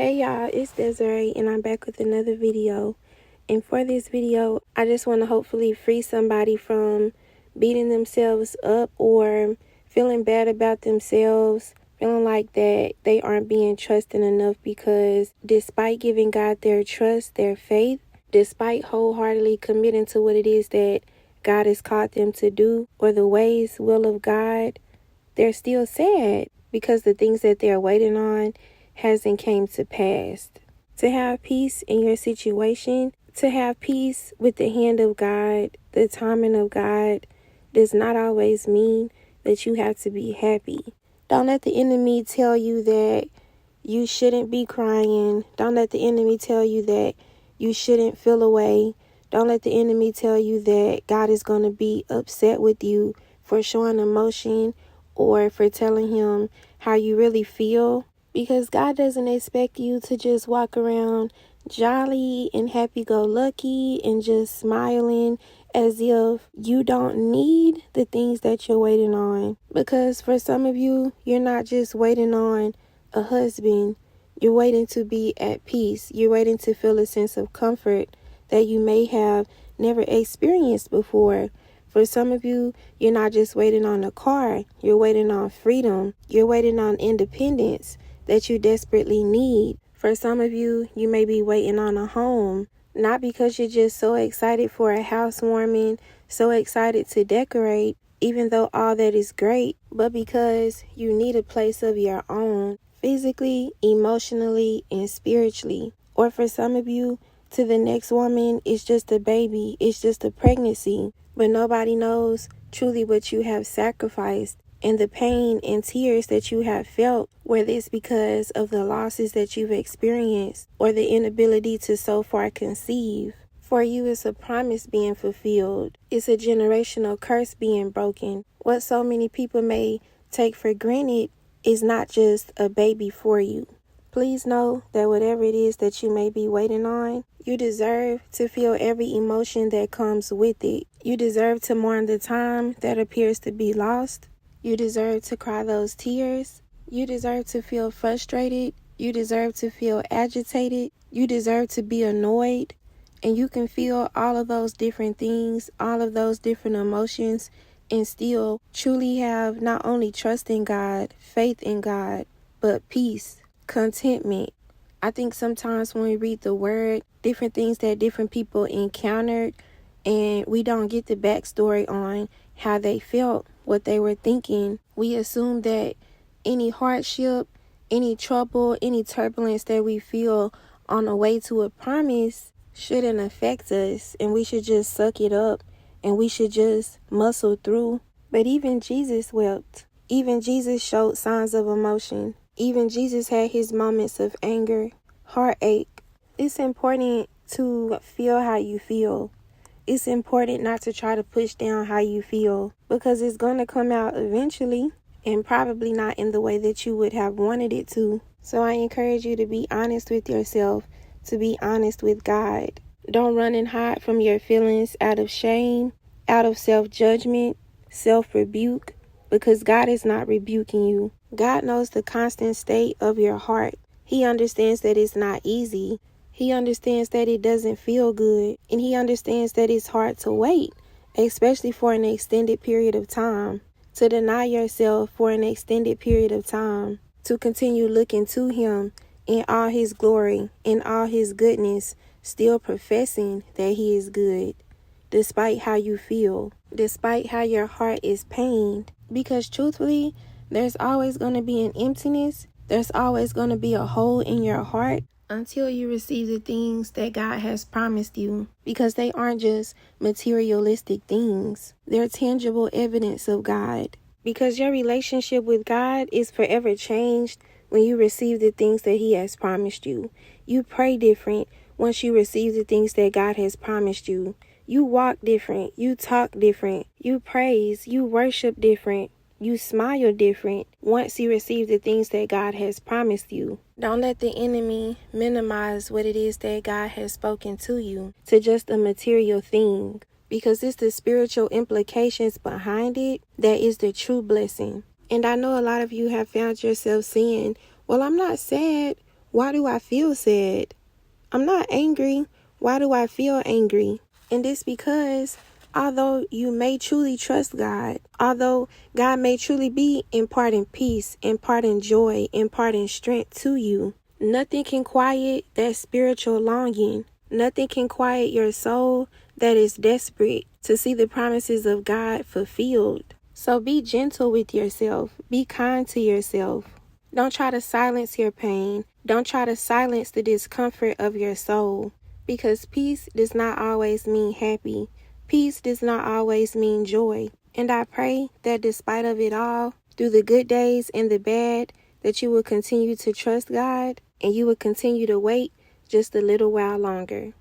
Hey y'all, it's Desiree and I'm back with another video. And for this video, I just want to hopefully free somebody from beating themselves up or feeling bad about themselves, feeling like that they aren't being trusted enough, because despite giving God their trust, their faith, despite wholeheartedly committing to what it is that God has called them to do or the ways, will of God, they're still sad because the things that they're waiting on hasn't came to pass. To have peace in your situation, to have peace with the hand of God, the timing of God, does not always mean that you have to be happy. Don't let the enemy tell you that you shouldn't be crying. Don't let the enemy tell you that you shouldn't feel away. Don't let the enemy tell you that God is going to be upset with you for showing emotion or for telling him how you really feel. Because God doesn't expect you to just walk around jolly and happy-go-lucky and just smiling as if you don't need the things that you're waiting on. Because for some of you, you're not just waiting on a husband. You're waiting to be at peace. You're waiting to feel a sense of comfort that you may have never experienced before. For some of you, you're not just waiting on a car. You're waiting on freedom. You're waiting on independence that you desperately need. For some of you, you may be waiting on a home, not because you're just so excited for a housewarming, so excited to decorate, even though all that is great, but because you need a place of your own, physically, emotionally, and spiritually. Or for some of you, to the next woman, it's just a baby, it's just a pregnancy, but nobody knows truly what you have sacrificed and the pain and tears that you have felt, whether it's because of the losses that you've experienced or the inability to so far conceive. For you, it's a promise being fulfilled. It's a generational curse being broken. What so many people may take for granted is not just a baby for you. Please know that whatever it is that you may be waiting on, you deserve to feel every emotion that comes with it. You deserve to mourn the time that appears to be lost. You deserve to cry those tears. You deserve to feel frustrated. You deserve to feel agitated. You deserve to be annoyed. And you can feel all of those different things, all of those different emotions, and still truly have not only trust in God, faith in God, but peace, contentment. I think sometimes when we read the word, different things that different people encountered, and we don't get the backstory on how they felt, what they were thinking, we assume that any hardship, any trouble, any turbulence that we feel on the way to a promise shouldn't affect us, and we should just suck it up and we should just muscle through. But even Jesus wept. Even Jesus showed signs of emotion. Even Jesus had his moments of anger, heartache. It's important to feel how you feel. It's important not to try to push down how you feel, because it's going to come out eventually, and probably not in the way that you would have wanted it to. So I encourage you to be honest with yourself, to be honest with God. Don't run and hide from your feelings out of shame, out of self-judgment, self-rebuke, because God is not rebuking you. God knows the constant state of your heart. He understands that it's not easy. He understands that it doesn't feel good, and he understands that it's hard to wait, especially for an extended period of time, to deny yourself for an extended period of time, to continue looking to him in all his glory, in all his goodness, still professing that he is good, despite how you feel, despite how your heart is pained. Because truthfully, there's always going to be an emptiness. There's always going to be a hole in your heart until you receive the things that God has promised you, because they aren't just materialistic things. They're tangible evidence of God, because your relationship with God is forever changed when you receive the things that he has promised you. You pray different once you receive the things that God has promised you. You walk different. You talk different. You praise. You worship different. You smile different once you receive the things that God has promised you. Don't let the enemy minimize what it is that God has spoken to you to just a material thing, because it's the spiritual implications behind it that is the true blessing. And I know a lot of you have found yourself saying, well, I'm not sad, Why do I feel sad? I'm not angry. Why do I feel angry? And it's because although you may truly trust God, although God may truly be imparting peace, imparting joy, imparting strength to you, nothing can quiet that spiritual longing. Nothing can quiet your soul that is desperate to see the promises of God fulfilled. So be gentle with yourself. Be kind to yourself. Don't try to silence your pain. Don't try to silence the discomfort of your soul. Because peace does not always mean happy. Peace does not always mean joy. And I pray that despite of it all, through the good days and the bad, that you will continue to trust God and you will continue to wait just a little while longer.